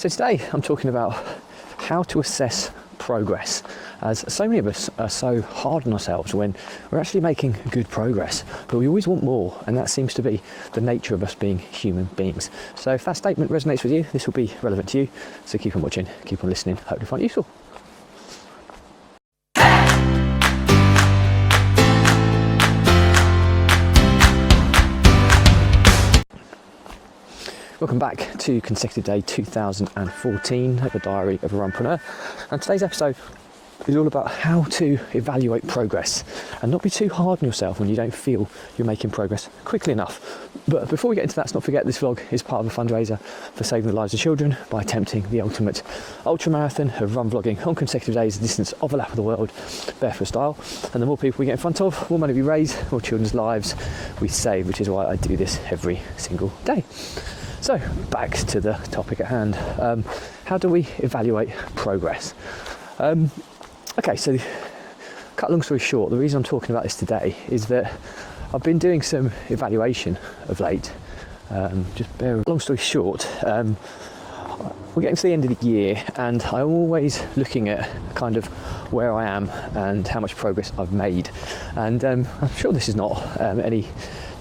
So today I'm talking about how to assess progress, as so many of us are so hard on ourselves when we're actually making good progress, but we always want more, and that seems to be the nature of us being human beings. So if that statement resonates with you, this will be relevant to you, so keep on watching, keep on listening, hope you find it useful. Welcome back to consecutive day 2014 of the diary of a Runpreneur, and today's episode is all about how to evaluate progress and not be too hard on yourself when you don't feel you're making progress quickly enough. But before we get into that, let's not forget this vlog is part of a fundraiser for saving the lives of children by attempting the ultimate ultra marathon of run vlogging on consecutive days, the distance of a lap of the world, barefoot style. And the more people we get in front of, more money we raise, more children's lives we save, which is why I do this every single day. So back to the topic at hand. How do we evaluate progress? Okay, so cut a long story short, the reason I'm talking about this today is that I've been doing some evaluation of late. Long story short, we're getting to the end of the year and I'm always looking at kind of where I am and how much progress I've made. And I'm sure this is not any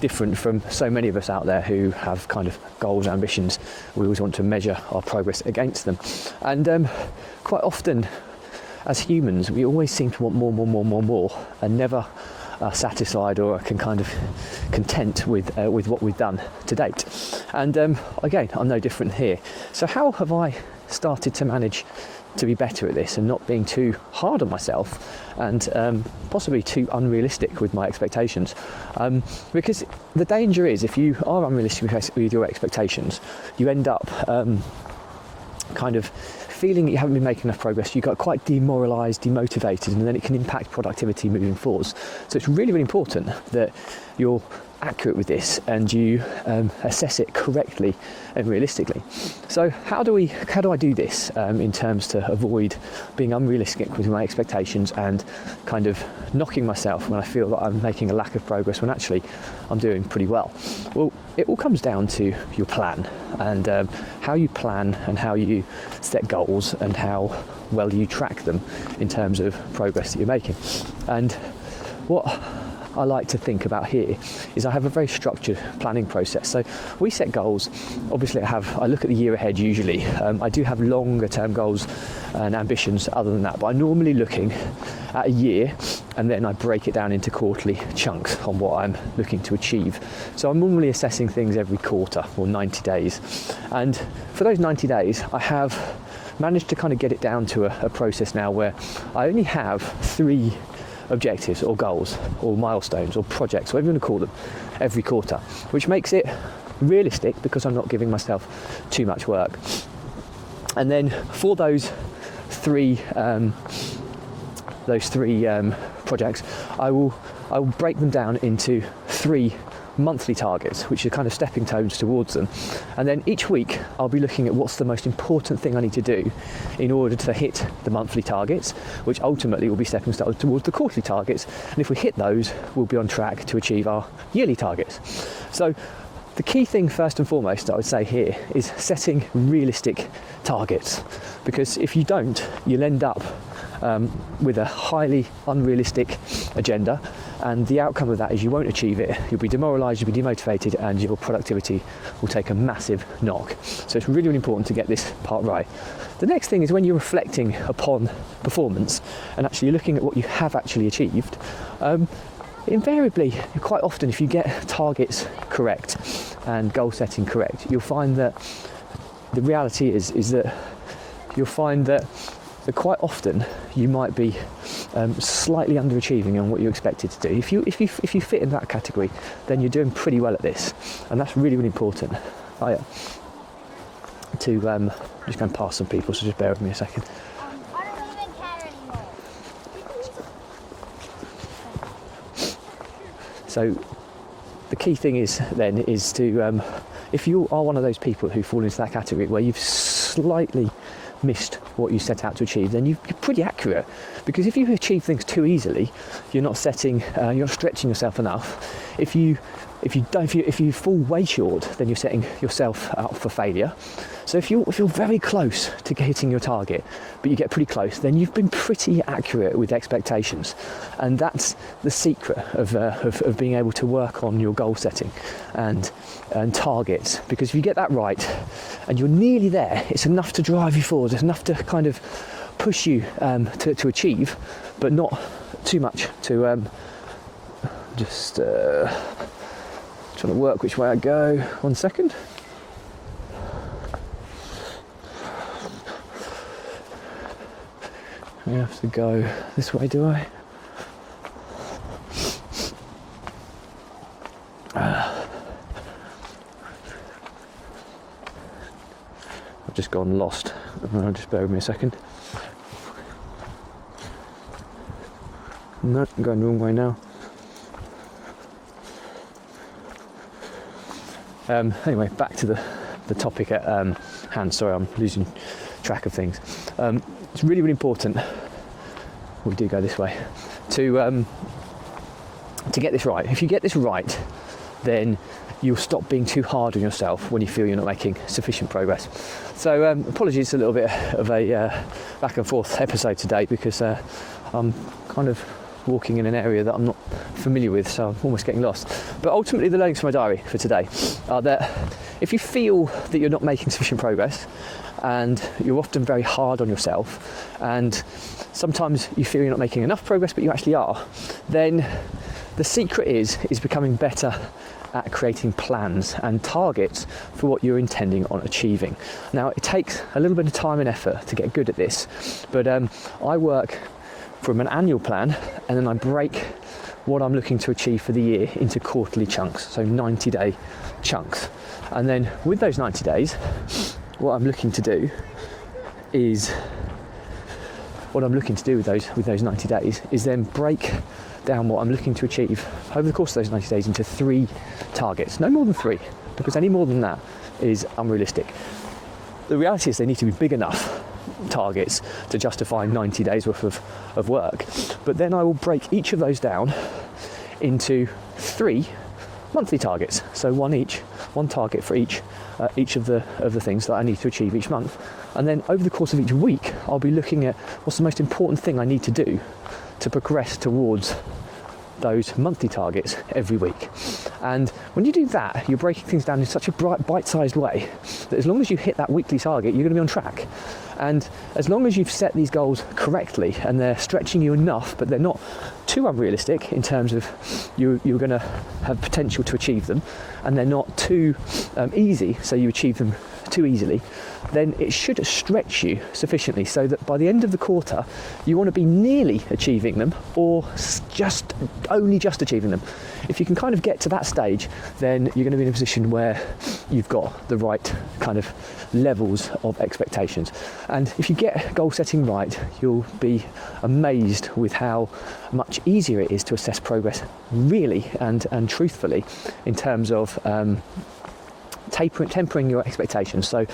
different from so many of us out there who have kind of goals, ambitions. We always want to measure our progress against them. And quite often as humans, we always seem to want more, and never are satisfied or can kind of content with what we've done to date. And again, I'm no different here. So how have I started to manage to be better at this and not being too hard on myself and possibly too unrealistic with my expectations? Because the danger is, if you are unrealistic with your expectations, you end up kind of feeling that you haven't been making enough progress. You got quite demoralised, demotivated, and then it can impact productivity moving forwards. So it's really, really important that you're accurate with this and you assess it correctly and realistically. So how do I do this in terms to avoid being unrealistic with my expectations and kind of knocking myself when I feel that I'm making a lack of progress when actually I'm doing pretty well? Well, it all comes down to your plan and how you plan and how you set goals and how well you track them in terms of progress that you're making. And what I like to think about here is I have a very structured planning process. So we set goals. Obviously I look at the year ahead usually. I do have longer term goals and ambitions other than that, but I'm normally looking at a year and then I break it down into quarterly chunks on what I'm looking to achieve. So I'm normally assessing things every quarter or 90 days. And for those 90 days, I have managed to kind of get it down to a process now where I only have 3 objectives or goals or milestones or projects, whatever you want to call them, every quarter, which makes it realistic because I'm not giving myself too much work. And then for those three projects, I will break them down into 3 monthly targets, which are kind of stepping stones towards them. And then each week I'll be looking at what's the most important thing I need to do in order to hit the monthly targets, which ultimately will be stepping stones towards the quarterly targets. And if we hit those, we'll be on track to achieve our yearly targets. So the key thing first and foremost I would say here is setting realistic targets, because if you don't, you'll end up with a highly unrealistic agenda, and the outcome of that is you won't achieve it. You'll be demoralised, you'll be demotivated, and your productivity will take a massive knock. So it's really, really important to get this part right. The next thing is when you're reflecting upon performance and actually looking at what you have actually achieved, invariably, quite often, if you get targets correct and goal setting correct, you'll find that the reality is that you'll find that quite often you might be slightly underachieving on what you expected to do. If you fit in that category, then you're doing pretty well at this, and that's really, really important. I'm just going to pass some people, so just bear with me a second. I don't even care anymore. So the key thing is to if you are one of those people who fall into that category where you've slightly missed what you set out to achieve, then you're pretty accurate, because if you achieve things too easily, you're not stretching yourself enough. If you if you fall way short, then you're setting yourself up for failure. So if you're very close to hitting your target, but you get pretty close, then you've been pretty accurate with expectations, and that's the secret of being able to work on your goal setting and targets. Because if you get that right, and you're nearly there, it's enough to drive you forward. It's enough to kind of push you to achieve, but not too much to just trying to work which way I go. 1 second. I have to go this way, do I? I've just gone lost. Just bear with me a second. No, I'm going the wrong way now. Anyway, back to the topic at hand. Sorry, I'm losing track of things. It's really, really important, we do go this way, to get this right. If you get this right, then you'll stop being too hard on yourself when you feel you're not making sufficient progress. So apologies, it's a little bit of a back and forth episode today, because I'm kind of walking in an area that I'm not familiar with, so I'm almost getting lost. But ultimately, the learnings from my diary for today are that if you feel that you're not making sufficient progress, and you're often very hard on yourself, and sometimes you feel you're not making enough progress but you actually are, then the secret is becoming better at creating plans and targets for what you're intending on achieving. Now, it takes a little bit of time and effort to get good at this, but I work from an annual plan, and then I break what I'm looking to achieve for the year into quarterly chunks, so 90-day chunks. And then with those 90 days, what I'm looking to do with those 90 days is then break down what I'm looking to achieve over the course of those 90 days into 3 targets, no more than 3, because any more than that is unrealistic. The reality is they need to be big enough targets to justify 90 days worth of work, but then I will break each of those down into 3 monthly targets, so one target for each of the things that I need to achieve each month. And then over the course of each week, I'll be looking at what's the most important thing I need to do to progress towards those monthly targets every week. And when you do that, you're breaking things down in such a bite-sized way that as long as you hit that weekly target, you're going to be on track. And as long as you've set these goals correctly and they're stretching you enough, but they're not too unrealistic in terms of you're going to have potential to achieve them, and they're not too easy, so you achieve them too easily, then it should stretch you sufficiently so that by the end of the quarter, you want to be nearly achieving them, or only just achieving them. If you can kind of get to that stage, then you're going to be in a position where you've got the right kind of levels of expectations. And if you get goal setting right, you'll be amazed with how much easier it is to assess progress really and truthfully in terms of tempering your expectations. So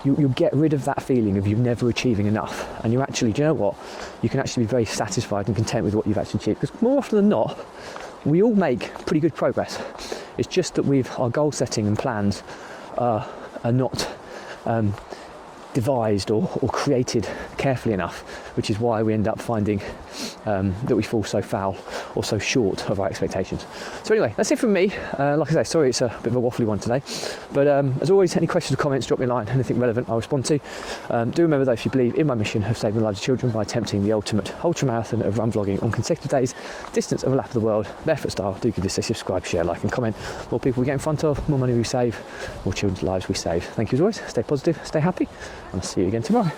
you'll get rid of that feeling of you never achieving enough, and you actually, do you know what, you can actually be very satisfied and content with what you've actually achieved, because more often than not we all make pretty good progress. It's just that our goal setting and plans are not devised or created carefully enough, which is why we end up finding that we fall so foul or so short of our expectations. So anyway, that's it from me. Like I say, sorry it's a bit of a waffly one today, but as always, any questions or comments, drop me a line. Anything relevant, I'll respond to. Do remember though, if you believe in my mission of saving the lives of children by attempting the ultimate ultramarathon of run vlogging on consecutive days, distance of a lap of the world, barefoot style, do give this a subscribe, share, like and comment. More people we get in front of, more money we save, more children's lives we save. Thank you as always, stay positive, stay happy, and I'll see you again tomorrow.